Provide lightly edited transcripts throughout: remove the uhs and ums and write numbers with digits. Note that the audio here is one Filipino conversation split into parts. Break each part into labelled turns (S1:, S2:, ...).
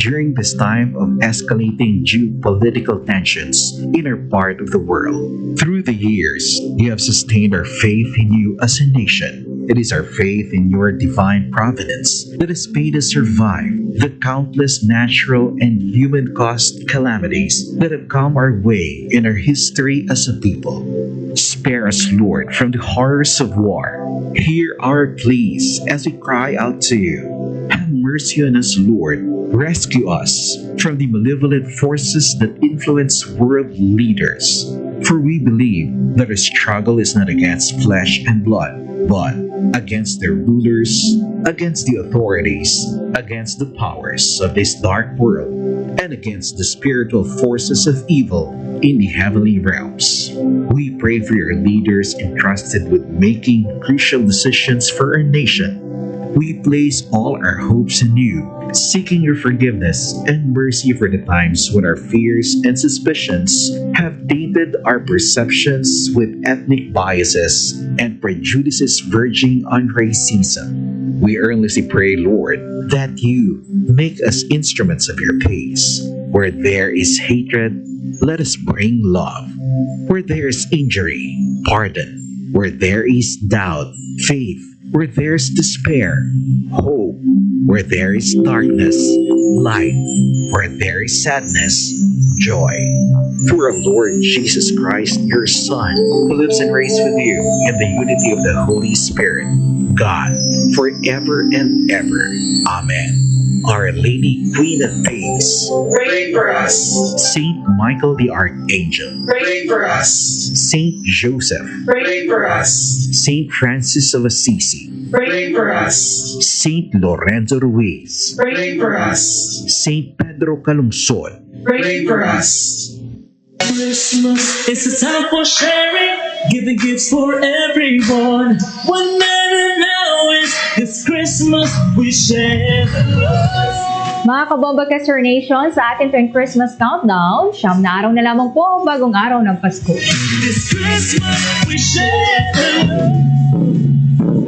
S1: during this time of escalating geopolitical tensions in our part of the world. Through the years, you have sustained our faith in you as a nation. It is our faith in your divine providence that has made us survive the countless natural and human-caused calamities that have come our way in our history as a people. Spare us, Lord, from the horrors of war. Hear our pleas as we cry out to you. Have mercy on us, Lord. Rescue us from the malevolent forces that influence world leaders. For we believe that our struggle is not against flesh and blood, but against the rulers, against the authorities, against the powers of this dark world, and against the spiritual forces of evil in the heavenly realms. We pray for your leaders entrusted with making crucial decisions for our nation. We place all our hopes in you, seeking your forgiveness and mercy for the times when our fears and suspicions have tainted our perceptions with ethnic biases and prejudices verging on racism. We earnestly pray, Lord, that you make us instruments of your peace. Where there is hatred, let us bring love. Where there is injury, pardon. Where there is doubt, faith. Where there is despair, hope. Where there is darkness, light. Where there is sadness, joy. Through our Lord Jesus Christ, your Son, who lives and reigns with you in the unity of the Holy Spirit, God, forever and ever. Amen. Our Lady, Queen of Peace,
S2: Pray for us.
S1: Saint Michael the Archangel,
S2: Pray for us.
S1: Saint Joseph,
S2: Pray for us.
S1: Saint Francis of Assisi,
S2: Pray for us.
S1: Saint Lorenzo Ruiz,
S2: Pray for us.
S1: Saint Pedro Calungsod,
S2: Pray for us.
S3: Christmas is a time for sharing, giving gifts for everyone. What matter now is this Christmas we share the love.
S4: Mga kabomba Kester Nation, sa ating tuwing Christmas countdown, 9 na araw na lamang po ang bagong araw ng Pasko.
S3: This Christmas we share the love.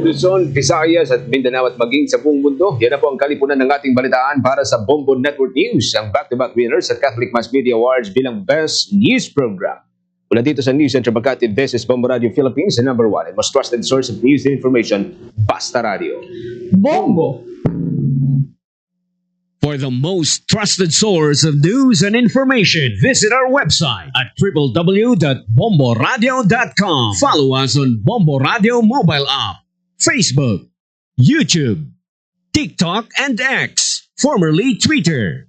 S5: Luzon, Visayas at Mindanao at maging sa buong mundo. Yan na po ang kalipunan ng ating balitaan para sa Bombo Network News, ang back-to-back winners sa Catholic Mass Media Awards bilang Best News Program. Mula dito sa News Center Makati, this is Bombo Radio Philippines, the number one and most trusted source of news and information, Basta Radio.
S4: Bombo!
S6: For the most trusted source of news and information, visit our website at www.bomboradio.com. Follow us on Bombo Radio mobile app, Facebook, YouTube, TikTok, and X, formerly Twitter.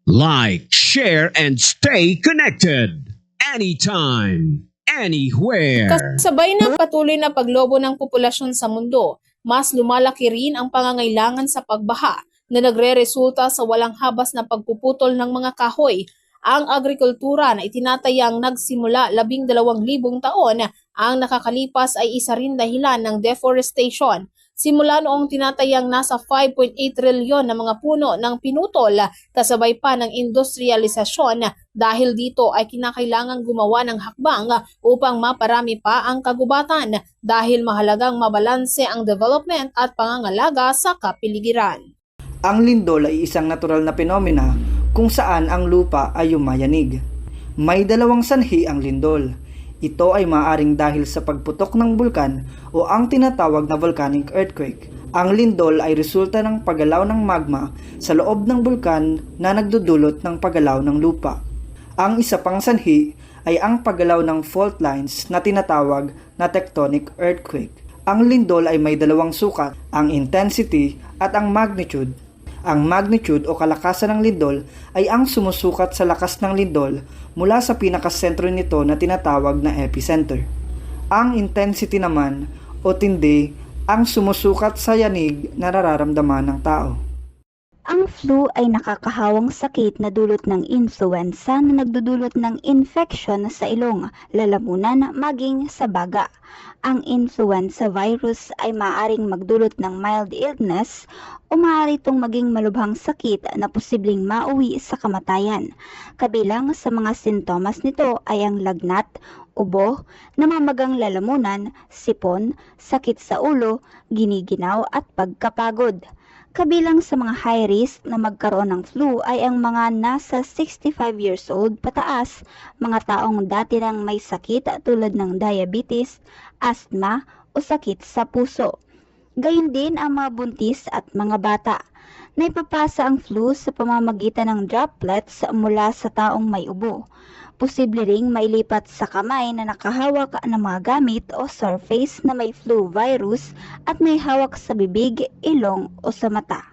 S6: Like, share, and stay connected. Anytime, anywhere.
S7: Kasabay ng patuloy na paglobo ng populasyon sa mundo, mas lumalaki rin ang pangangailangan sa pagbaha na nagre-resulta sa walang habas na pagpuputol ng mga kahoy. Ang agrikultura na itinatayang nagsimula 12,000 taon ang nakakalipas ay isa rin dahilan ng deforestation. Simula noong tinatayang nasa 5.8 trilyon na mga puno ng pinutol kasabay pa ng industrialisasyon, dahil dito ay kinakailangang gumawa ng hakbang upang maparami pa ang kagubatan dahil mahalagang mabalanse ang development at pangangalaga sa kapiligiran.
S8: Ang lindol ay isang natural na penomena kung saan ang lupa ay yumayanig. May dalawang sanhi ang lindol. Ito ay maaaring dahil sa pagputok ng bulkan o ang tinatawag na volcanic earthquake. Ang lindol ay resulta ng paggalaw ng magma sa loob ng bulkan na nagdudulot ng paggalaw ng lupa. Ang isa pang sanhi ay ang paggalaw ng fault lines na tinatawag na tectonic earthquake. Ang lindol ay may dalawang sukat, ang intensity at ang magnitude. Ang magnitude o kalakasan ng lindol ay ang sumusukat sa lakas ng lindol mula sa pinakasentro nito na tinatawag na epicenter. Ang intensity naman o tindi ang sumusukat sa yanig na nararamdaman ng tao.
S9: Ang flu ay nakakahawang sakit na dulot ng influenza na nagdudulot ng infection sa ilong, lalamunan, maging sa baga. Ang influenza virus ay maaaring magdulot ng mild illness o maaari itong maging malubhang sakit na posibleng mauwi sa kamatayan. Kabilang sa mga sintomas nito ay ang lagnat, ubo, namamagang lalamunan, sipon, sakit sa ulo, giniginaw at pagkapagod. Kabilang sa mga high risk na magkaroon ng flu ay ang mga nasa 65 years old pataas, mga taong dati nang may sakit tulad ng diabetes, asthma o sakit sa puso. Gayun din ang mga buntis at mga bata. Naipapasa ang flu sa pamamagitan ng droplets mula sa taong may ubo. Posible ring mailipat sa kamay na nakahawak ng mga gamit o surface na may flu virus at may hawak sa bibig, ilong o sa mata.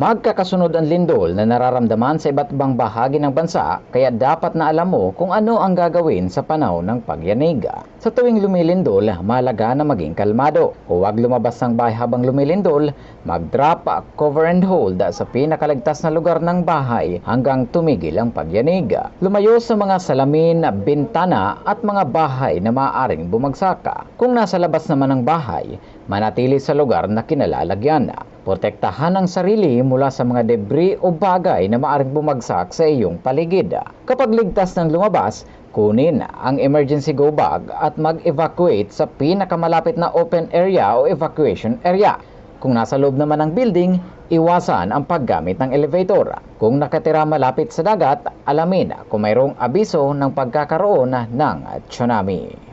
S10: Magkakasunod ang lindol na nararamdaman sa iba't ibang bahagi ng bansa, kaya dapat na alam mo kung ano ang gagawin sa panahon ng pagyanig. Sa tuwing lumilindol, mahalaga na maging kalmado. Huwag lumabas ng bahay habang lumilindol, mag-drop, cover and hold sa pinakaligtas na lugar ng bahay hanggang tumigil ang pagyanig. Lumayo sa mga salamin, bintana at mga bahay na maaaring bumagsak. Kung nasa labas naman ng bahay, manatili sa lugar na kinalalagyan. Protektahan ang sarili mula sa mga debris o bagay na maaaring bumagsak sa iyong paligid. Kapag ligtas ng lumabas, kunin ang emergency go bag at mag-evacuate sa pinakamalapit na open area o evacuation area. Kung nasa loob naman ng building, iwasan ang paggamit ng elevator. Kung nakatira malapit sa dagat, alamin kung mayroong abiso ng pagkakaroon ng tsunami.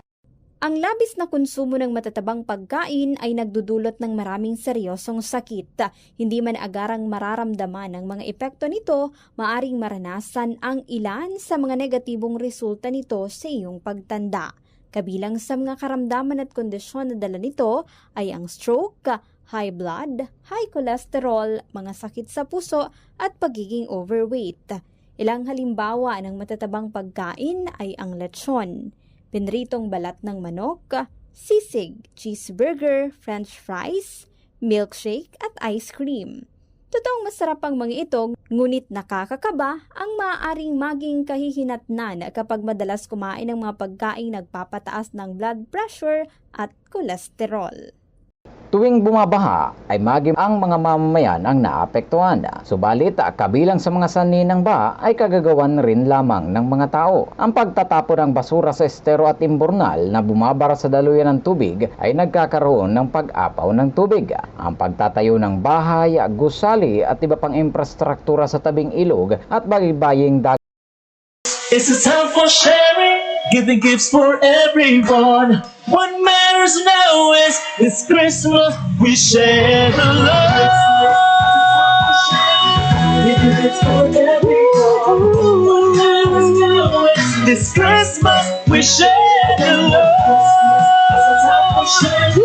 S11: Ang labis na konsumo ng matatabang pagkain ay nagdudulot ng maraming seryosong sakit. Hindi man agarang mararamdaman ang mga epekto nito, maaring maranasan ang ilan sa mga negatibong resulta nito sa iyong pagtanda. Kabilang sa mga karamdaman at kondisyon na dala nito ay ang stroke, high blood, high cholesterol, mga sakit sa puso at pagiging overweight. Ilang halimbawa ng matatabang pagkain ay ang lechon, pinritong balat ng manok, sisig, cheeseburger, french fries, milkshake at ice cream. Totoong masarap ang mga ito, ngunit nakakakaba ang maaaring maging kahihinatnan kapag madalas kumain ng mga pagkaing nagpapataas ng blood pressure at cholesterol.
S10: Tuwing bumabaha ay maging ang mga mamamayan ang naapektuhan. Subalit, kabilang sa mga sanhi ng baha ay kagagawan rin lamang ng mga tao. Ang pagtatapon ng basura sa estero at imburnal na bumabara sa daluyan ng tubig ay nagkakaroon ng pag-apaw ng tubig. Ang pagtatayo ng bahay, gusali at iba pang infrastruktura sa tabing ilog at baybaying dagat.
S3: It's a time for sharing, giving gifts for everyone. What matters now is this Christmas we share the love. Giving gifts for everyone. What matters now is this Christmas we share the love.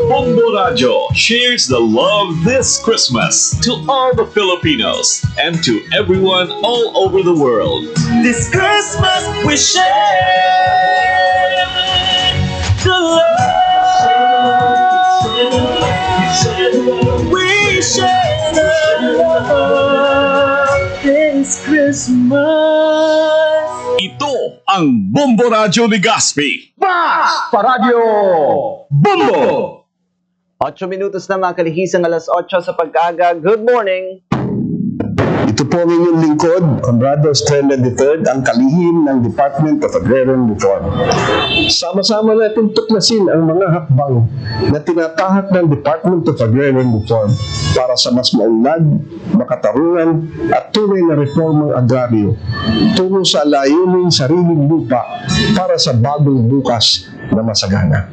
S12: Bombo Radio shares the love this Christmas to all the Filipinos and to everyone all over the world.
S3: This Christmas we share the love. We share the love this Christmas.
S12: Ito ang Bombo Radio ni Gaspi.
S5: Sa radyo!
S12: Bombo!
S5: 8 minutos na mga kalihisang alas 8 sa pag-aga. Good morning!
S13: Ito po ang inyong lingkod, Conrado Estrella III, ang kalihim ng Department of Agrarian Reform. Sama-sama natin tuklasin ang mga hakbang na tinatahak ng Department of Agrarian Reform para sa mas maunlad, makatarungan at tunay na reformang agraryo tungo sa layuning sariling lupa para sa bagong bukas na masagana.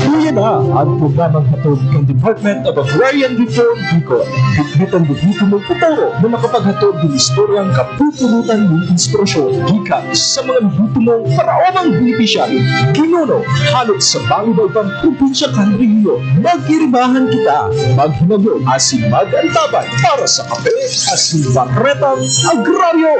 S14: Tuloy na ang programang hatod ng Department of Agrarian Reform Bicol. Higpitan dito ng futuro na makapaghatod ng istoryang kapupulutan ng inspirasyon gikan sa mga nagtutumong paraomang benepisyari. Ginuno, halot sa bang-ibang probinsya kanriyo. Mag-iribahan kita, maghinagyo asin mag-antabay para sa kape asin bakretang agraryo.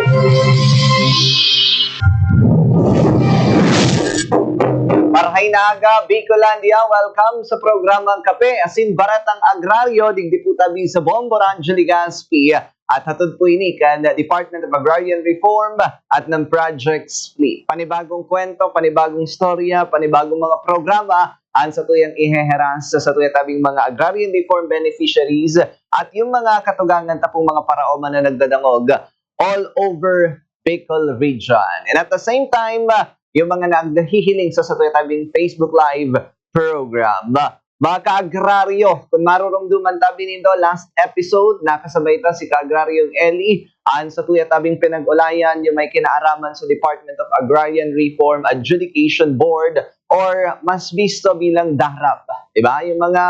S5: Marhay na aga, Bicolandia, welcome sa programang Kape, Asin Baratang Agraryo, digdiputabi sa Bombo Radio ni Gaspi. At hatod po ini kan Department of Agrarian Reform at ng Project Split. Panibagong kwento, panibagong storya, panibagong mga programa ang sa tuyang iheheras sa tuya tabing mga agrarian reform beneficiaries at yung mga katugangan tapong mga paraoma na nagdadangog all over Bicol region. And at the same time, yung mga naghihiling sa tuya tabing Facebook Live program.
S15: Mga kaagraryo, kung marurumduman tabi nindo last episode, nakasabay ta si Kaagraryong Eli sa tuya tabing pinag-ulayan yung may kinaaraman sa Department of Agrarian Reform Adjudication Board or mas bisto bilang DARAB. Diba? Yung mga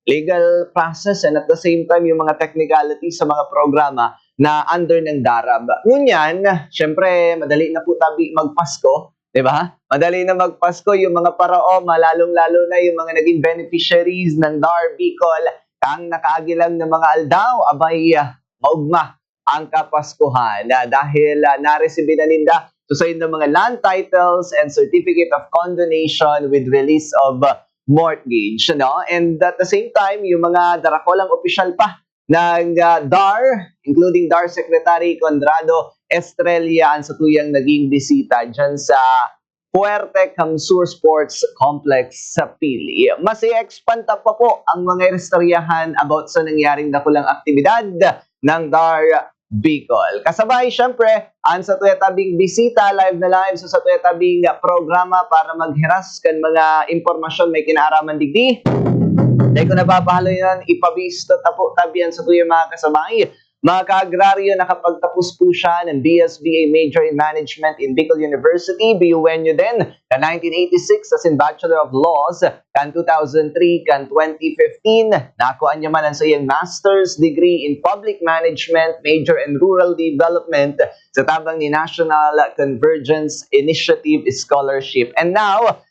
S15: legal process and at the same time yung mga technicalities sa mga programa na under ng DARAB. Ngunyan, syempre, madali na po tabi magpasko. Diba? Madali na magpasko yung mga paraoma, lalong-lalo na yung mga naging beneficiaries ng DAR Bicol, ang nakaagilang ng mga aldaw, abay, maugma ang kapaskuhan dahil naresibi na ninda susayin ng mga land titles and certificate of condonation with release of mortgage. No? And at the same time, yung mga darakolang opisyal pa ng DAR, including DAR Secretary Conrado Estrella, ang sa tuyang naging bisita dyan sa Fuerte Camsur Sports Complex sa Pili. Mas i-expand pa po ang mga istoryahan about sa nangyaring dakulang aktibidad ng DAR Bicol. Kasabay, syempre, ang sa tuyatabing bisita, live na live sa tuyatabing programa para maghiras kan mga impormasyon may kinaaraman digdi. Dahil ko napapahalo yan, ipabisto tapo tabihan sa tuyang mga kasabay. Mga kaagraryo, nakapagtapos po siya ng BSBA Major in Management in Bicol University, BUNU din, ka 1986 as in Bachelor of Laws, kan 2003, kan 2015. Nakuha niya man ang sa iyang Master's degree in Public Management, Major in Rural Development, sa tabang ni National Convergence Initiative Scholarship. And now,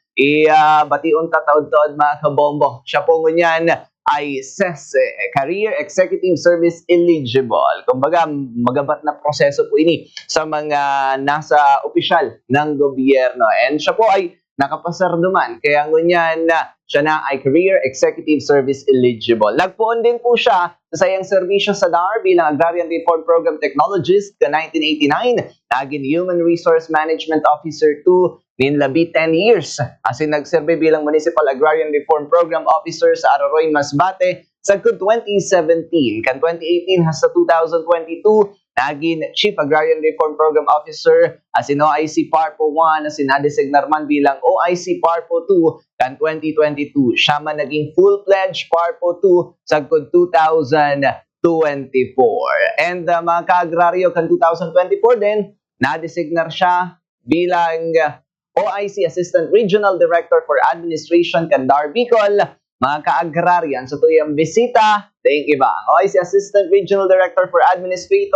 S15: batiun tataod-taod mga kabombo. Siya po ngunyan ay CES, Career Executive Service Eligible. Kumbaga, magabat na proseso po ini sa mga nasa opisyal ng gobyerno. And siya po ay nakapasarduman. Kaya ngunyan siya na ay Career Executive Service Eligible. Nagpoon din po siya sa sayang serbisyo sa DAR bilang Agrarian Reform Program Technologist ka 1989, naging Human Resource Management Officer 2 labi 10 years. As in nagserbe bilang Municipal Agrarian Reform Program Officer sa Aroroy, Masbate sa 2017. Kan 2018 hasta 2022, naging Chief Agrarian Reform Program Officer as in OIC Parpo 1, as in nadesignar man bilang OIC Parpo 2 kan 2022. Siya man naging full-fledged Parpo 2 sa 2024. And mga kaagraryo, kan 2024 din, nadesignar siya bilang OIC Assistant Regional Director for Administration kan DAR Bicol. Mga kaagraryan sa tuyang bisita, daing iba. OIC Assistant Regional Director for Administration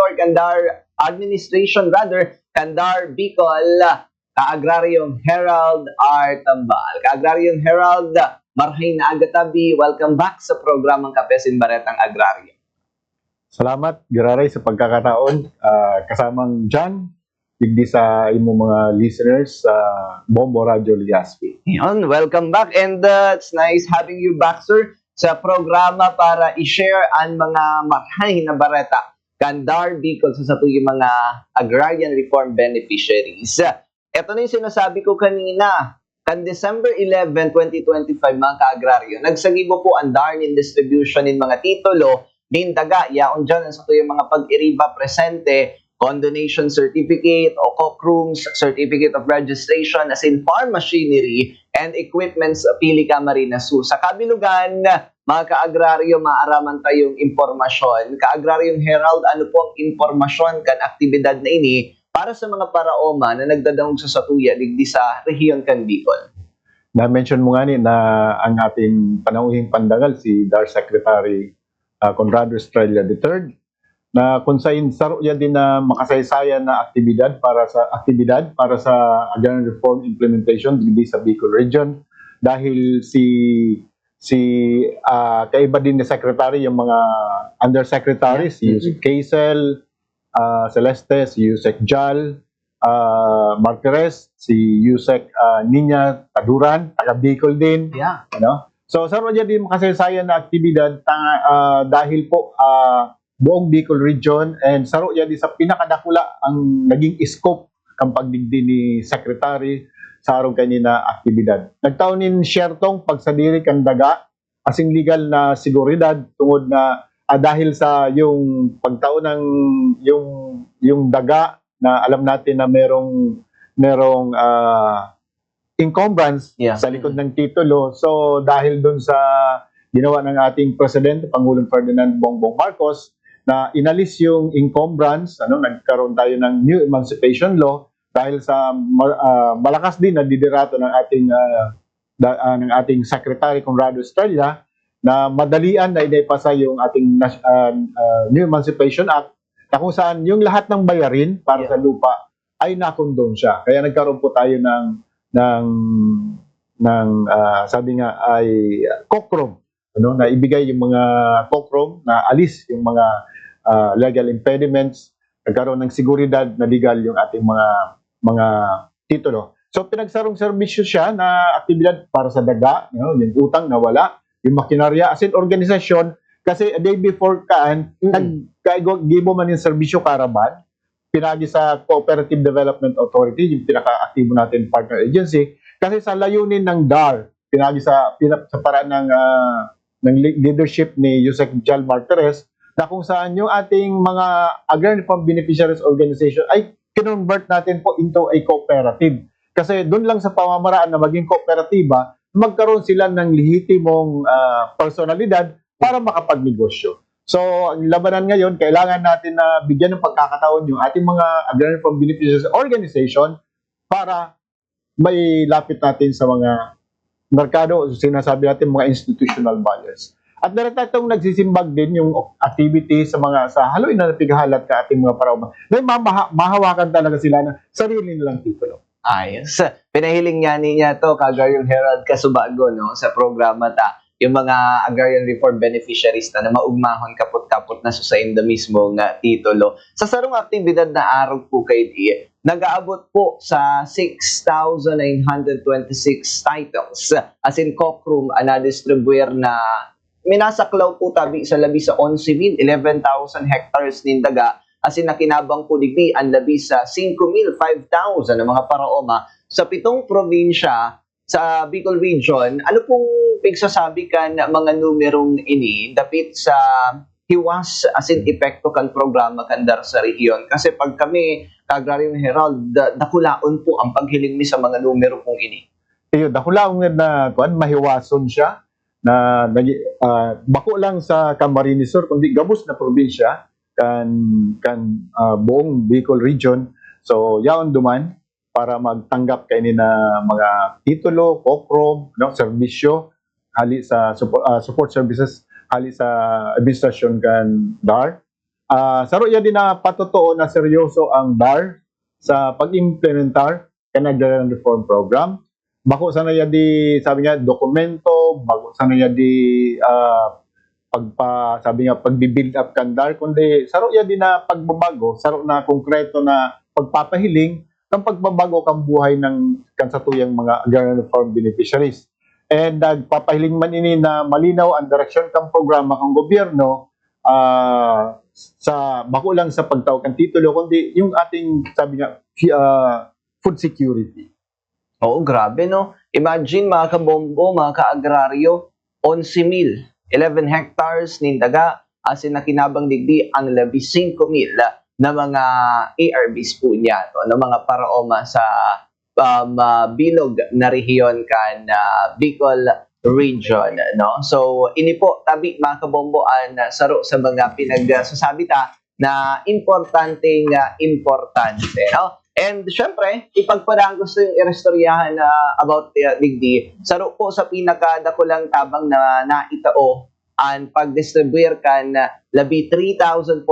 S15: kan DAR Bicol, kaagraryong Herald R. Tambal. Kaagraryong Herald, marhay na agatabi, welcome back sa programang Kapesin Baretang Agraryo.
S16: Salamat, Giraray, sa pagkakataon. Kasamang John, digdi sa imong mga listeners sa Bombo Radio Ligaspi.
S15: Welcome back, and it's nice having you back, sir, sa programa para i-share ang mga marhay na bareta kan DAR Bicol sa tuyong mga agrarian reform beneficiaries. Ito na yung sinasabi ko kanina. Kan December 11, 2025, mga kaagraryo, nagsagibo po ang DAR in distribution in mga titulo din daga yaon dyan sa tuyong mga pag-iriba presente, condonation certificate o COCRUMS certificate of registration as in farm machinery and equipments pili ka Marinas Sur. Sa kabilugan, mga kaagraryo, maaraman tayong impormasyon. Kaagraryong Herald, ano po ang impormasyon kan aktibidad na ini para sa mga paraoma na nagdadangog sa satuya digdi sa rehiyon kan Bicol?
S16: Na-mention mo nga ni na ang ating panauhing pandangal si DAR Secretary Conrado Estrella III, na kung saan saro yan din na makasaysayan na aktibidad para sa agrarian reform implementation dito sa Bicol region, dahil kaiba din ni secretary yung mga undersecretaries, si Yusek Kaisel, Celeste, si Yusek Jal, Martires, si Yusek Niña Taduran, taga Bicol din. So saro yan din makasaysayan na aktibidad dahil po buong Bicol region, and saro yan sa pinakadakula ang naging scope ng pagdigdi ni Secretary sa arong kanina aktibidad. Nagtaunin siyertong pagsadiri kan daga asing legal na seguridad tungod na dahil sa yung pagtaon ng yung daga na alam natin na merong encumbrance
S15: Yeah.
S16: sa likod ng titulo. So dahil dun sa ginawa ng ating Presidente, Pangulong Ferdinand Bongbong Marcos, na inalis yung encumbrance, nagkaroon tayo ng new emancipation law dahil sa malakas din na didirato ng ating Secretary Conrado Estrella na madalian na inaipasa yung ating New Emancipation Act na kung saan yung lahat ng bayarin para sa lupa ay nakondon siya. Kaya nagkaroon po tayo ng sabi nga ay kokrom, na ibigay yung mga kokrom, na alis yung mga legal impediments, nagkaroon ng seguridad na legal yung ating mga titulo. So pinagsarong serbisyo siya na aktibidad para sa daga, yung utang na wala, yung makinarya as in organisasyon, kasi a day before nag-gibo man yung serbisyo karaban, pinagi sa Cooperative Development Authority, yung pinaka-aktibo natin partner agency, kasi sa layunin ng DAR, pinagi sa paraan ng leadership ni Yusek Jal Martires, na kung saan yung ating mga Agrarian Farm Beneficiaries Organization ay kinonvert natin po into a cooperative. Kasi doon lang sa pamamaraan na maging kooperatiba, magkaroon sila ng lehitimong personalidad para makapagnegosyo. So, ang labanan ngayon, kailangan natin na bigyan ng pagkakataon yung ating mga Agrarian Farm Beneficiaries Organization para may lapit natin sa mga merkado, sinasabi natin mga institutional buyers. At daratang nagsisimbag din yung activity sa haluin na napigahalat ka ating mga parauma. Mahawakan talaga sila na sarili nilang titulo.
S15: Ayos. Pinahiling niya to Agrarian Herald Kasubago sa programa yung mga agrarian reform beneficiaries na maugmahon kapot-kapot na sa inda mismo nga titulo. Sa sarong aktibidad na araw po kay nag-aabot po sa 6,926 titles as in kokrum na distribuer na minasaklaw po tabi sa labi sa 11,000 hectares nindaga as in nakinabang po digdi ang labi sa 5,000 5,000 na mga paraoma sa 7 probinsya sa Bicol Region. Ano pong pigsasabi kan mga numerong ini dapit sa hiwas as in epekto kan programa kan dar sa rehiyon? Kasi pag kami Agrarian Herald, dakulaon po ang paghiling mi sa mga numero pong ini.
S16: Dakulaon na mahiwason siya na bako lang sa Camarines Sur kundi gabos na probinsya kan buong Bicol Region. So yaon duman para magtanggap kay ni na mga titulo, kokrom, serbisyo hali sa support services hali sa administrasyon kan DAR. Saro ya din na patotoo na seryoso ang DAR sa pag-implementar kan Agrarian Reform Program. Bako sana ya di sabi nga dokumento, bako sana ya di pagbi-build up kan DAR, kundi saro ya din na pagbabago, saro na konkreto na pagpapahiling kang pagbabago kang buhay ng kansatuyang mga Agrarian Reform Beneficiaries. And nagpapahiling man ini na malinaw ang direksyon kang programa kang gobyerno sa bako lang sa pagtawag kang titulo, kundi yung ating sabi nga food security.
S15: Oo, grabe Imagine mga kabombo, mga kaagraryo, 11,000, 11 hectares nindaga as in nakinabang digdi ang 15,000 na mga ARBs po niya, na mga paraoma sa bilog na rehiyon kan Bicol Region. So, ini po tabi mga kabombo ang saro sa mga pinagsasabi na importante. And syempre, ipagpadaan gusto yung irestoryahan about digdi. Saro po sa pinakadakulang tabang na naitao ang pag-distribuer kan 3,400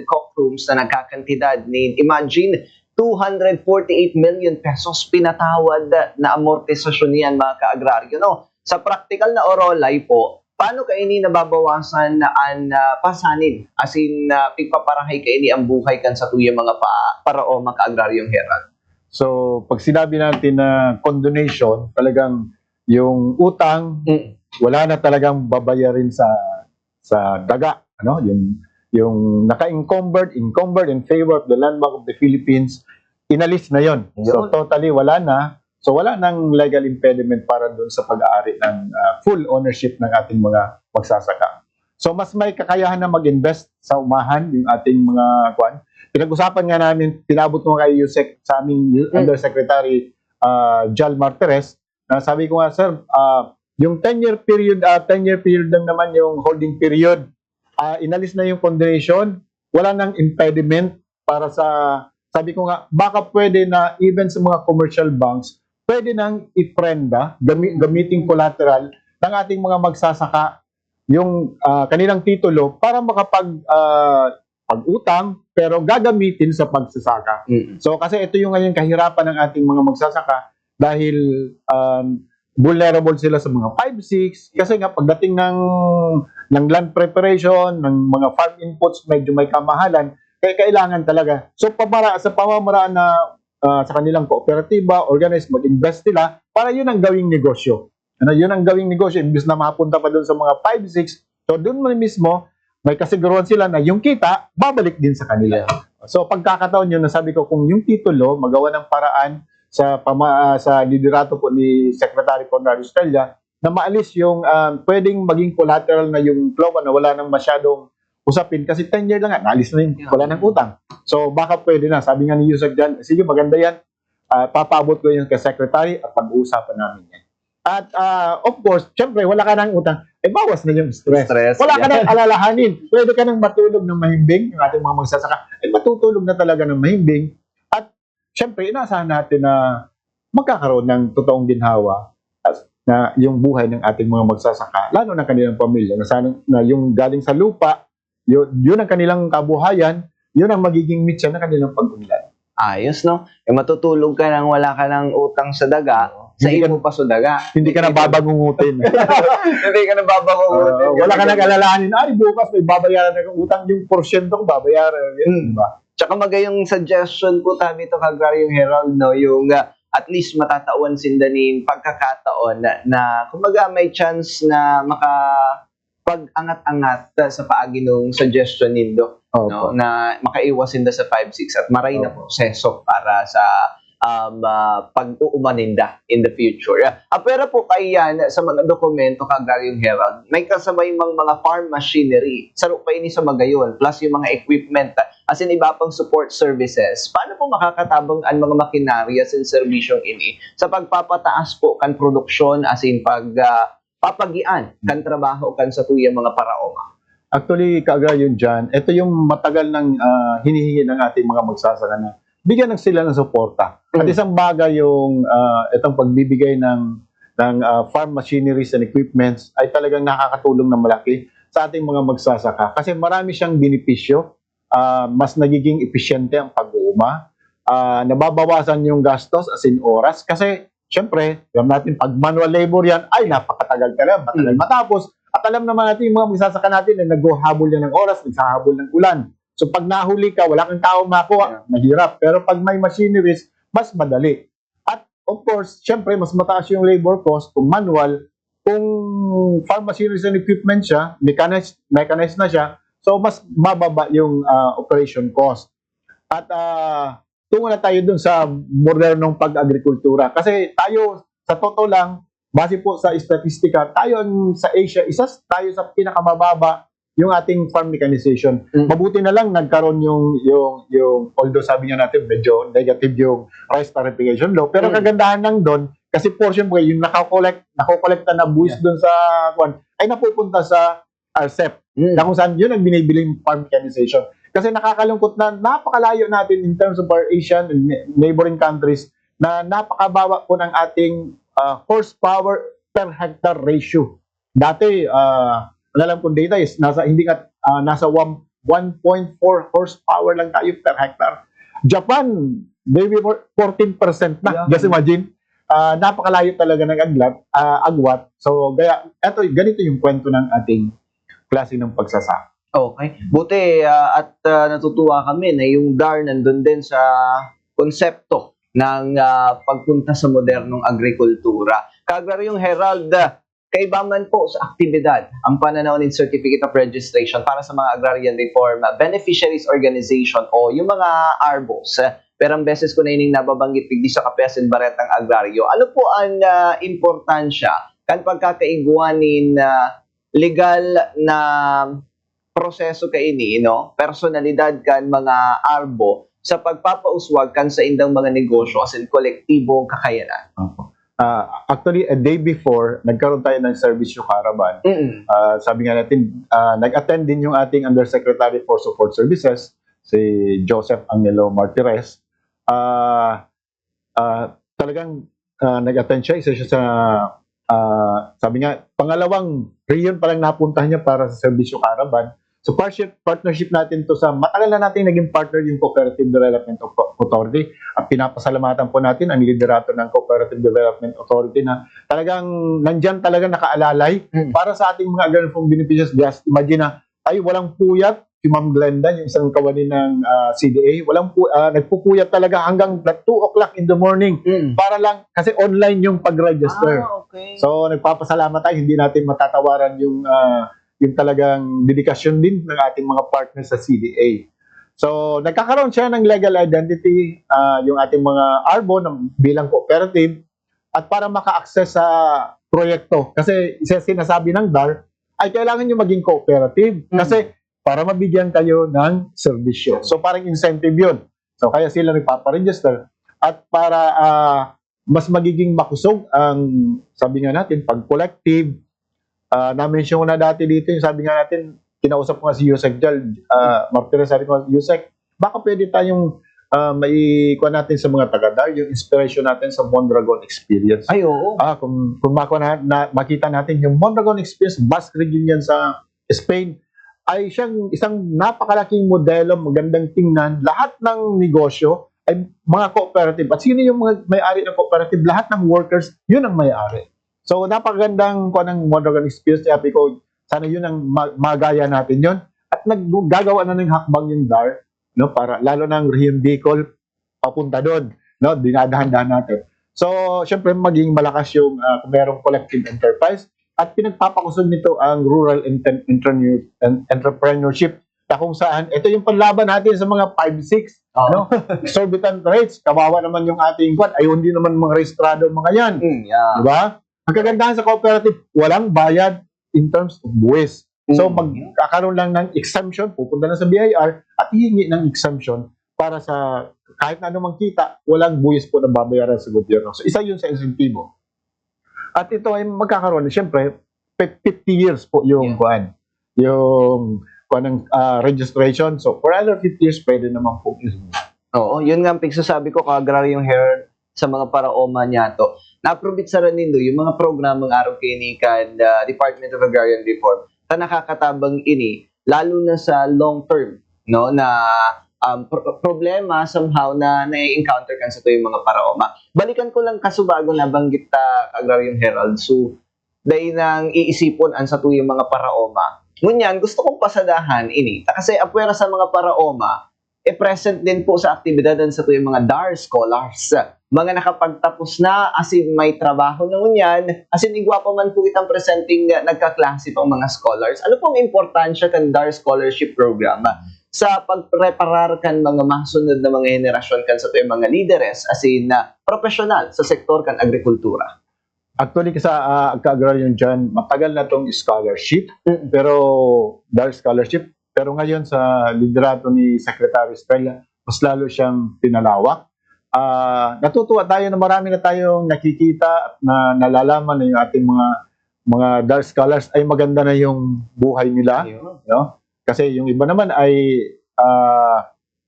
S15: cockrooms na nagkakantidad ni imagine 248 million pesos pinatawad na amortisasyon niyan mga kaagraryo. Sa practical na orolay po, paano kaini nababawasan ang pasanin? As in, pigpaparahay kaini ang buhay kan sa tuyang mga paraoma ka-agraryong Herald.
S16: So, pag sinabi natin na condonation, talagang yung utang, wala na talagang babayarin sa daga. Yung naka-encumbered in favor of the landmark of the Philippines, inalis na yon. So, totally wala na. So wala nang legal impediment para doon sa pag-aari ng full ownership ng ating mga magsasaka. So mas may kakayahan na mag-invest sa umahan yung ating mga Pinag-usapan nga namin, pinabot mo kay Yusek sa aming Undersecretary Jal Martires, na sabi ko nga, sir, yung 10-year period lang naman yung holding period. Inalis na yung condonation, wala nang impediment para sa, sabi ko nga, baka pwede na even sa mga commercial banks, pwede nang iprenda, gamiting collateral ng ating mga magsasaka yung kanilang titulo para pag-utang pero gagamitin sa pagsasaka. So kasi ito yung ngayon kahirapan ng ating mga magsasaka dahil vulnerable sila sa mga 5-6 kasi nga pagdating ng land preparation, ng mga farm inputs medyo may kamahalan, kaya kailangan talaga. So sa pamamaraan na sa kanilang kooperatiba, organize, mag-invest sila para yun ang gawing negosyo. Yun ang gawing negosyo, imbis na mapunta pa doon sa mga 5-6, so doon mismo, may kasiguruhan sila na yung kita, babalik din sa kanila. So pagkakataon yun, nasabi ko, kung yung titulo, magawa ng paraan sa liderato po ni Secretary Conrado Estrella, na maalis yung pwedeng maging collateral na yung flow na wala nang masyadong usapin kasi 10 years lang nga, naalis na yung wala nang utang. So baka pwede na, sabi nga ni Yusek dyan, sige maganda yan, papaabot ko yun kay Secretary at pag-uusapan namin yan. At of course, syempre wala ka nang utang, bawas na yung stress. Wala ka nang alalahanin. Pwede ka nang matulog ng mahimbing, yung ating mga magsasaka, matutulog na talaga ng mahimbing. At syempre, inaasahan natin na magkakaroon ng totoong ginhawa na yung buhay ng ating mga magsasaka, lalo na kanilang pamilya, na yung galing sa lupa, yun ang kanilang kabuhayan, yun ang magiging mitya na kanilang pag-unlad.
S15: Ayos, no? Matutulog ka nang wala ka ng utang sa daga, sa imo pa sa daga.
S16: Hindi ka na babagungutin.
S15: Hindi ka na babagungutin.
S16: Wala ka nang alalahanin, bukas may babayaran na yung utang, yung porsyento ko babayaran. Diba?
S15: Tsaka magayong suggestion po tabi ito Kagraryong Herald, no? Yung at least matatawan sindanin pagkakataon na kumbaga may chance na makapag-angat-angat sa paagi ng suggestion nindo, no? Na makaiwas sinda sa 5-6 at maray na proseso para sa pag-uumaninda in the future. Pero po kayan sa mga dokumento Kagraryong Herald, may kasabay mga farm machinery, saro pa ini sa magayon, plus yung mga equipment, as in iba pang support services. Paano po makakatabang ang mga makinarya sa serbisyong ini sa pagpapataas po kan produksyon, as in papagian kan trabaho kan sa tuyang mga paraoma?
S16: Actually, Kagraryong dyan, ito yung matagal nang hinihingi ng ating mga magsasaka na bigyan ng sila ng suporta. At isang bagay yung itong pagbibigay ng farm machineries and equipments ay talagang nakakatulong na malaki sa ating mga magsasaka. Kasi marami siyang benepisyo, mas nagiging epesyente ang pag-uuma, nababawasan yung gastos as in oras. Kasi, syempre, alam natin, pag manual labor yan, ay napakatagal talaga, matagal matapos. At alam naman natin, yung mga magsasaka natin na naghahabol yan ng oras, nagsahabol ng ulan. So pag nahuli ka, wala kang tao makuha, mahirap. Pero pag may machineries, mas madali. At of course, syempre, mas mataas yung labor cost kung manual. Kung farm machineries and equipment siya, mechanized na siya, so mas bababa yung operation cost. At tungo na tayo dun sa modernong pag-agrikultura. Kasi tayo, sa totoo lang, base po sa statistika, tayo sa Asia, tayo sa pinakamababa yung ating farm mechanization. Mabuti na lang nagkaroon yung although sabi nga natin medyo negative yung rice tarification law, pero kagandahan lang doon kasi portion mo yung nakokolekta na buwis doon sa ay napupunta sa RCEP. Na kung saan yun ang binibiling farm mechanization. Kasi nakakalungkot na napakalayo natin in terms of our Asian and neighboring countries na napakababa po ng ating horsepower per hectare ratio. Dati alam kong data is nasa 1.4 horsepower lang tayo per hectare. Japan, maybe 14% na. Just imagine, napakalayo talaga ng agwat. So, ganito yung kwento ng ating klase ng pagsasaka.
S15: Okay. Buti at natutuwa kami na yung DAR nandun din sa konsepto ng pagpunta sa modernong agrikultura. Kagraryong Herald, kaibaman po sa aktibidad ang pananaw ng Certificate of Registration para sa mga Agrarian Reform Beneficiaries Organization o yung mga ARBOs. Perang beses ko na ining nababanggit digdi sa Kapesin Baretang Agraryo. Ano po ang importansya kan pagkakaiguanin legal na proseso kaini, no? Personalidad kan mga ARBO sa pagpapauswag kan sa indang mga negosyo as in kolektibong kakayanan.
S16: Actually, a day before, nagkaroon tayo ng Servicio Caravan. Sabi nga natin, nag-attend din yung ating Undersecretary for Support Services, si Joseph Angelo Martires. Talagang nag-attend siya. Isa siya sa, sabi nga, pangalawang region pa lang napuntahan niya para sa Servicio Caravan. So partnership natin to sa matagal na natin naging partner yung Cooperative Development Authority at pinapasalamatan po natin ang liderato ng Cooperative Development Authority na talagang nandyan talaga nakaalalay para sa ating mga agrarian farm beneficiaries. Just imagine na ay walang puyat si Ma'am Glenda, yung isang kawani ng CDA, nagpupuyat talaga hanggang 2 o'clock in the morning para lang, kasi online yung pag-register. So nagpapasalamat tayo, hindi natin matatawaran yung talagang dedikasyon din ng ating mga partners sa CDA. So, nagkakaroon siya ng legal identity, yung ating mga ARBO bilang cooperative, at para maka-access sa proyekto. Kasi sinasabi ng DAR, ay kailangan nyo maging cooperative. Kasi para mabigyan kayo ng serbisyo. So, parang incentive yun. So, kaya sila nagpaparegister. At para mas magiging makusog ang, sabi nga natin, pag-collective, na-mention ko na dati dito, yung sabi nga natin, kinausap ko nga si Yusek Jal, Martires, sabi ko, Yusek, baka pwede tayong maikuha natin sa mga taga-DAR, yung inspiration natin sa Mondragon Experience.
S15: Ay, oo.
S16: Kung makita natin yung Mondragon Experience, Basque region yan sa Spain, ay siyang isang napakalaking modelo, magandang tingnan. Lahat ng negosyo ay mga cooperative. At sino yung mga may-ari ng cooperative? Lahat ng workers, yun ang may-ari. So, napakagandang ng Mondragon Experience. Sabi ko, sana yun ang magaya natin yun. At naggagawa na ng hakbang yung DAR, no, para, lalo ng Region Bicol, papunta doon. No, dinadahan-dahan natin. So, syempre, maging malakas yung kung merong collective enterprise. At pinagpapakusog nito ang rural entrepreneurship na kung saan, ito yung panlaban natin sa mga 5-6, no? Exorbitant rates. Kawawa naman yung ating kwan. Ayaw hindi naman mga rehistrado mga yan. Diba? Ang kagandahan sa cooperative, walang bayad in terms of buwis. So, magkakaroon lang ng exemption, pupunta na sa BIR, at hihingi ng exemption para sa kahit na anumang kita, walang buwis po na babayaran sa gobyerno. So, isa yun sa insentibo. At ito ay magkakaroon, siyempre, 50 years po yung kuan, yung ng registration. So, for another 50 years, pwede naman po.
S15: Oo, yun nga ang pigsasabi ko, ka-Agraryong Herald, sa mga paraoma niya to. Na-approve sa Ranindo yung mga programang araw kinikan Department of Agrarian Reform na nakakatabang ini, lalo na sa long term, no, na problema somehow na na-encounter kan sa to yung mga paraoma. Balikan ko lang kasubago na banggit ta Agraryong Herald. So, dahil nang iisipon an sa to yung mga paraoma. Ngunyan, gusto kong pasadahan ini. Kasi apwera sa mga paraoma, present din po sa aktibidad sa to yung mga DAR scholars. Mga nakapagtapos na, asin may trabaho na ngunyan, asin igwapo man po itang presenting nagkaklase pang mga scholars. Ano pong importansya kan DAR Scholarship Program sa pagpreparar kan mga masunod na mga henerasyon kan sa to yung mga leaders, asin professional sa sektor kan agrikultura?
S16: Actually, sa ka-agrarian dyan, matagal na tong scholarship, pero DAR Scholarship, pero ngayon sa liderato ni Secretary Estrella, mas lalo siyang pinalawak. Natutuwa tayo na marami na tayong nakikita at na nalalaman na yung ating mga DAR scholars ay maganda na yung buhay nila, no? Kasi yung iba naman ay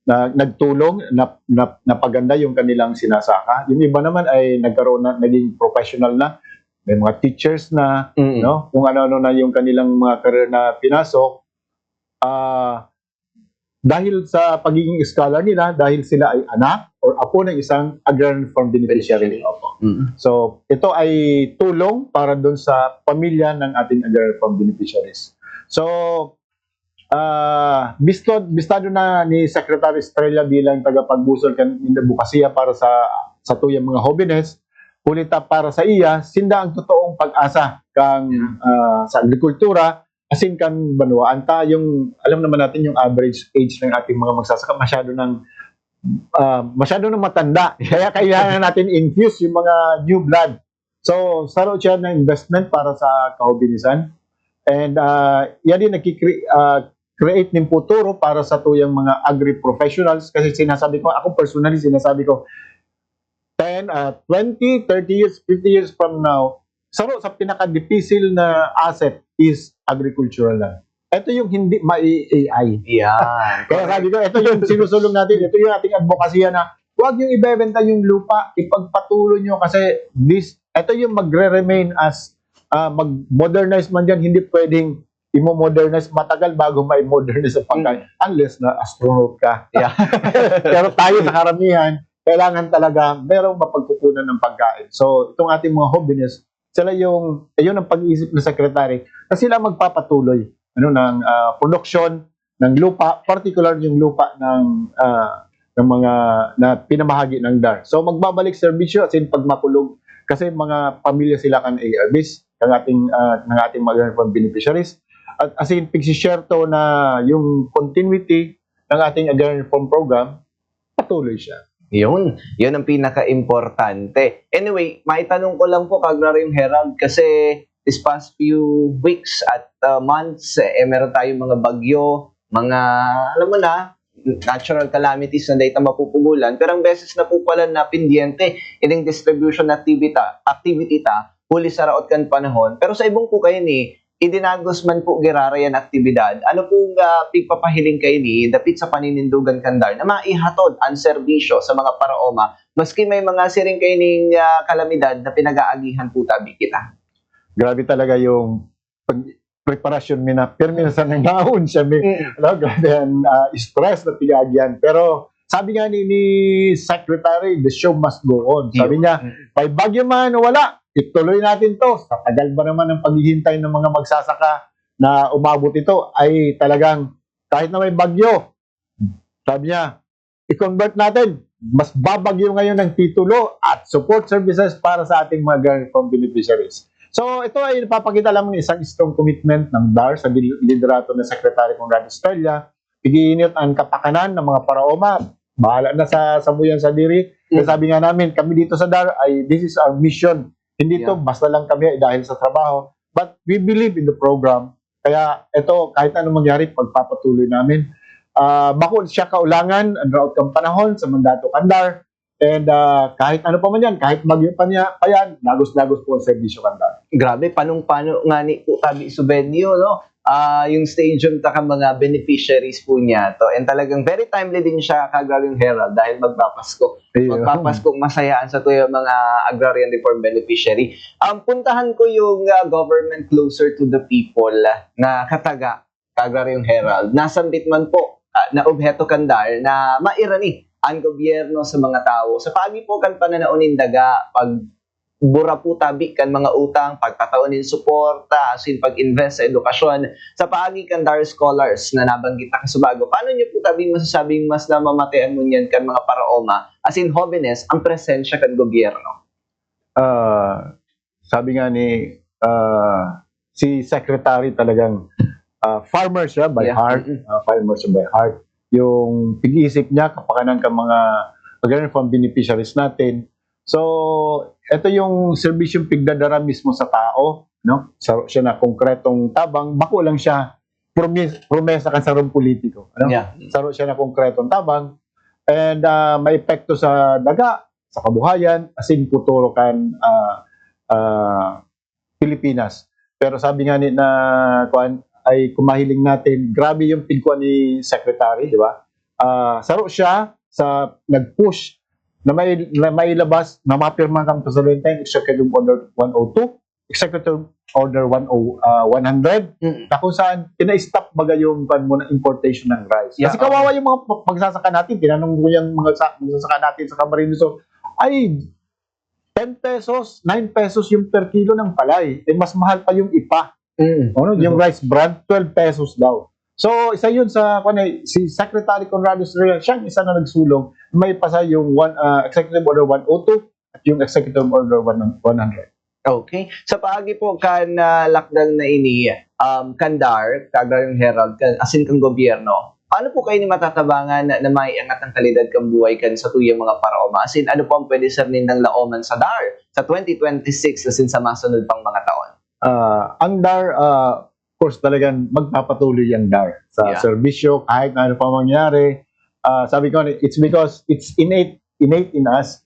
S16: nagtulong na paganda yung kanilang sinasaka. Yung iba naman ay nagkaroon na, naging professional na, may mga teachers na, no? Kung ano-ano na yung kanilang mga career na pinasok. Dahil sa pagiging scholar nila, dahil sila ay anak or apo ng isang agrarian farm beneficiary. So, ito ay tulong para doon sa pamilya ng ating agrarian farm beneficiaries. So, bistado na ni Secretary Estrella bilang tagapagbusol kan indabukasiya para sa tuyang mga jóvenes, kulita para sa iya, sinda ang totoong pag-asa kang sa agrikultura, asin kan banwaan ta, yung alam naman natin yung average age ng ating mga magsasaka masyado nang matanda. Kaya kailangan natin infuse yung mga new blood. So, saro siya ng investment para sa kahobinisan. And yan din mag-create ng futuro para sa tuyang mga agri-professionals kasi sinasabi ko, ako personally sinasabi ko, 20, 30 years, 50 years from now, sa pinaka-difficile na asset is agricultural land. Ito yung hindi mai-AI.
S15: Yeah.
S16: Kaya sabi ko, ito yung sinusulong natin, ito yung ating advokasya na huwag yung ibebenta yung lupa, ipagpatuloy nyo kasi ito yung magre-remain as mag-modernize man dyan, hindi pwedeng i-modernize matagal bago ma-modernize ang pagkain unless na astronaut ka.
S15: Yeah.
S16: Pero tayo sa karamihan, kailangan talaga merong mapagkukunan ng pagkain. So, itong ating mga hobbyists, sila ayun ang pag-iisip ng secretary na sila magpapatuloy ng production ng lupa, particular yung lupa ng mga na pinamahagi ng DAR. So, magbabalik serbisyo as in pag makulog kasi mga pamilya sila kan ARBs ng ating mga beneficiaries. At as in, pag-share to na yung continuity ng ating agrarian reform program, patuloy siya.
S15: Yun ang pinaka-importante. Anyway, maitanong ko lang po Agrarian Herald kasi this past few weeks at months, meron tayong mga bagyo, mga, alam mo na, natural calamities na dahil mapupugulan. Pero ang beses na po pala na pendiente, ining distribution activity ta, huli sa raot kan panahon. Pero sa ibong po kayo ni, idinagos man po girara yan aktibidad. Ano pong pigpapahiling kayo ni dapit sa paninindugan kandar na maihatod ang serbisyo sa mga paraoma maski may mga siring kayo ning kalamidad na pinag-aagihan po tabi kita.
S16: Grabe talaga yung preparasyon mi na perminasan ng naon siya grabe yan, stress na tigagyan. Pero sabi nga ni Secretary, the show must go on. Sabi niya, may bagyo man o wala, ituloy natin to. Sa tagal ba naman ang paghihintay ng mga magsasaka na umabot ito ay talagang kahit na may bagyo, sabi niya, i-convert natin. Mas babagyo ngayon ng titulo at support services para sa ating mga agrarian reform beneficiaries. So ito ay napapakita lamang isang strong commitment ng DAR sa liderato ng Secretary Conrado Estrella. Igiinit ang kapakanan ng mga paraoma. Bahala na sa sambuyan sa diri. Kasi sabi nga namin, kami dito sa DAR ay this is our mission. Hindi to basta lang kami dahil sa trabaho. But we believe in the program. Kaya ito, kahit anong mangyari, pagpapatuloy namin. Bako siya kaulangan, ang route kang panahon sa mandato kandar. And kahit ano pa man yan, kahit bagyo pa niya, pa yan, lagos-lagos po ang serbisyo kandar.
S15: Grabe, panong-pano nga ni po tabi Subenyo, no? Yung stadium ta ka mga beneficiaries po niya to. And talagang very timely din siya Agrarian Herald dahil magpapasko. Magpapaskong masayaan sa tuyo mga agrarian reform beneficiary. Puntahan ko yung government closer to the people na kataga Agrarian Herald. Nasambit man po na obheto kandar na mairani ang gobyerno sa mga tao. Sa pagi po kan pananaunin daga pag bura po tabi kan mga utang, pagtataunin suporta, asin pag-invest sa edukasyon, sa paagi kan DAR scholars na nabanggit na kasubago. Paano niyo po tabi masasabing mas namamatayan mo niyan kan mga paraoma, asin hobbiness, ang presensya kan gobyerno?
S16: Sabi nga ni si Secretary talagang farmers siya by heart, farmers by heart. Yung pag-iisip niya, kapakanan ka mga agrarian farm beneficiaries natin. So, ito yung serbisyong pigdadara mismo sa tao, no? Siya na konkretong tabang, bako lang siya promesa kan sarong politiko, ano? Saro siya na konkretong tabang and may epekto sa daga, sa kabuhayan, asin puturo kan Pilipinas. Pero sabi nga ni na ay kumahiling natin, grabe yung pigkuan ni Secretary, di ba? Saro siya sa nag-push na may labas na mapirma kang Presidente Executive Order 102, Executive Order 100, na kung saan ina-stop baga yung importation ng rice. Kasi kawawa yung mga magsasaka natin, tinanong ko yung mga magsasaka natin sa Camarines, so, ay 10 pesos, 9 pesos yung per kilo ng palay. Mas mahal pa yung ipa. Yung rice brand, 12 pesos daw. So, isa yun sa, si Secretary Conrado Estrella, siya isa na nagsulong, may pasa yung Executive Order 102 at yung Executive Order 100.
S15: Okay. Sa paagi po, kan lakdang na ini, kandar, Agrarian Herald, asin kang gobyerno, paano po kayo ni matatabangan na maiangat ang kalidad kang buhay kan sa tuyang mga paraoma? Asin, ano po ang pwede sarnin ng laoman sa DAR sa 2026 asin sa masunod pang mga taon?
S16: Ang DAR, course talagang magpapatuloy yung DAR sa
S15: Yeah.
S16: serbisyo kahit na ano pa mangyari. Sabi ko, it's because it's innate in us.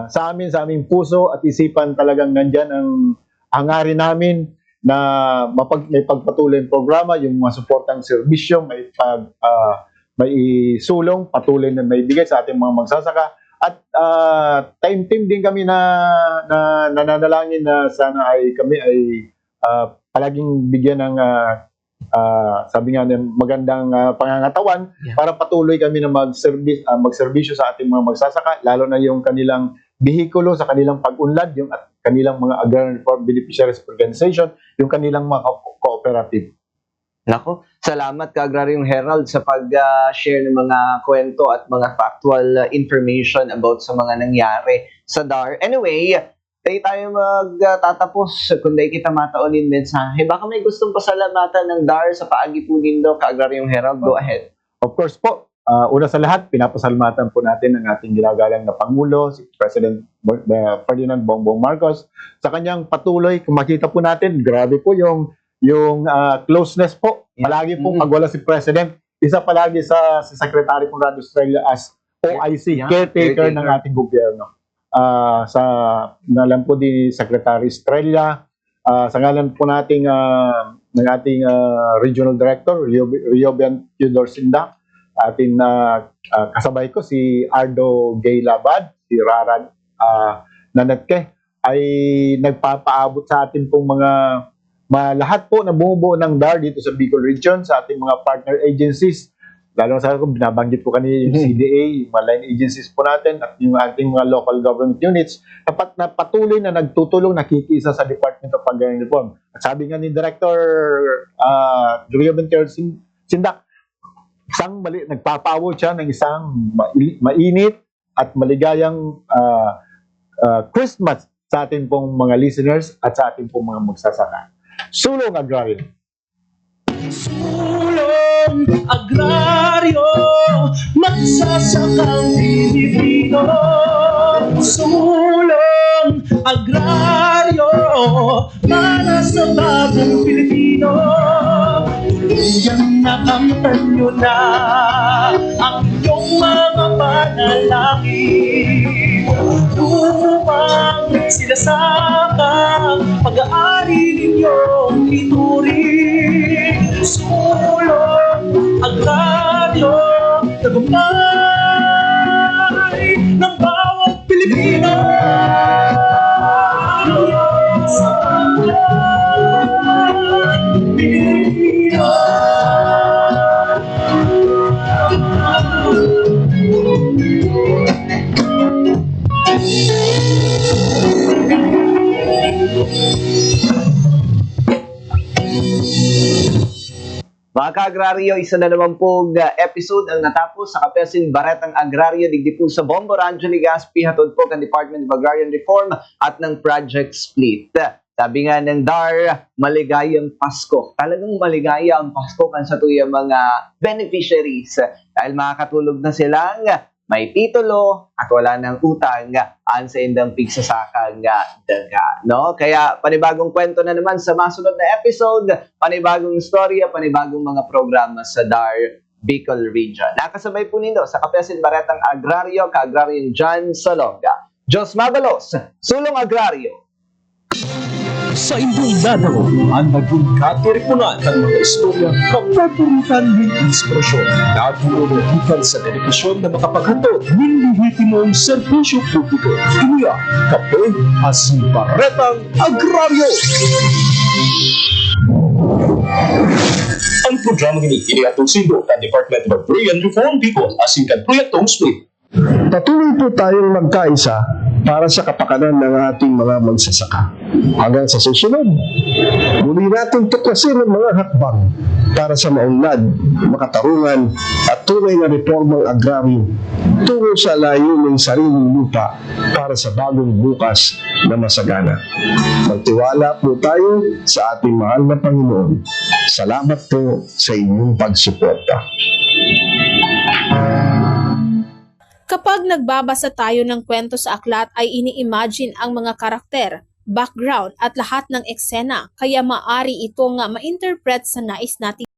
S16: Sa aming puso at isipan talagang nandyan ang hangarin namin na may pagpatuloy ng programa, yung mga suportang serbisyo, may sulong, patuloy na may bigay sa ating mga magsasaka. At time-team din kami na nananalangin na sana ay kami ay palaging bigyan ng sabi nga ng magandang pangangatawan para patuloy kami na magserbisyo sa ating mga magsasaka, lalo na yung kanilang bihikulo sa kanilang pag-unlad, yung at kanilang mga Agrarian Reform Beneficiaries Organization, yung kanilang mga cooperative.
S15: Nako, salamat Ka-Agraryong Herald sa pag-share ng mga kwento at mga factual information about sa mga nangyari sa DAR. Anyway, tayo magtatapos. Kung di kita mataunin mensahe, baka may gustong pasalamatan ng DAR sa paagi po nindo, Ka-Agraryong Herald. Go ahead.
S16: Of course po, una sa lahat, pinapasalamatan po natin ang ating ginagalang na Pangulo, si President Ferdinand Bongbong Marcos, sa kanyang patuloy. Kung makita po natin, grabe po yung closeness po. Palagi po pag wala si President, isa palagi sa Secretary Conrado Estrella as OIC, caretaker ng ating gobyerno. Sa ngalan po din Secretary Estrella, sa ngalan po nating ng ating Regional Director, Riobian Theodore Sindak, ating kasabay ko si Ardo Gay Labad, si Raran Nanatke, ay nagpapaabot sa atin pong mga lahat po na bumubuo ng DAR dito sa Bicol Region, sa ating mga partner agencies, lalo sa ko binabanggit ko kanina yung CDA, yung mga line agencies po natin at yung ating mga local government units, dapat na patuloy na nagtutulong, nakikisa sa Department of Agrarian Reform. At sabi nga ni Director Riobian Sindak, nagpapawot siya ng isang mainit at maligayang Christmas sa ating pong mga listeners at sa ating pong mga magsasaka. Sulong Agrarian.
S3: Sulong agraryo, magsasakang Pilipino. Sulong agraryo, para sa bagong Pilipino. Tuluyan na kamtan nyo na ang iyong mga panalangin upang sila sa pag-aari ninyong ituring. Sulong agraryo, tagumpay ng bawat Pilipino. Sa Pilipino.
S15: Mga ka-agraryo, isa na naman pong episode ang natapos sa Kapesin Baretang Agraryo digdi po sa Bombo Rancho Legazpi, hatod po ng Department of Agrarian Reform at ng Project Split. Sabi nga ng DAR, maligayang Pasko. Talagang maligaya ang Pasko kan sa tuyang mga beneficiaries dahil makakatulog na silang may titulo at wala ng utang an sa indang pigsasakang daga. No? Kaya panibagong kwento na naman sa masunod na episode, panibagong istorya, panibagong mga programa sa DAR Bicol Region. Nakasabay po nindo sa Kapesin Baretang Agraryo, Ka-Agrarian John Salonga. Diyos Mabalos, Sulong Agraryo.
S14: Sa inyong dadalo, ang naging katiripunan ng mga istorya kapapuritan ng inspirasyon. Nagululuhikan sa telebisyon na makapaghatod ng lehitimong serbisyo publiko. Iniya, Kape Asin Baretang Agraryo.
S12: Ang programa ini iniatong sigo ng Department of Agrarian Reform Bicol asin kan proyektong Split.
S13: Patuloy po tayong magkaisa para sa kapakanan ng ating mga magsasaka. Hanggang sa susunod, muli natin tuklasin ang mga hakbang para sa maunlad, makatarungan at tunay na reformang agraryo tungo sa layuning sariling lupa para sa bagong bukas na masagana. Magtiwala po tayo sa ating mahal na Panginoon. Salamat po sa inyong pagsuporta.
S7: Kapag nagbabasa tayo ng kwento sa aklat ay ini-imagine ang mga karakter, background at lahat ng eksena kaya maari ito nga ma-interpret sa nais nating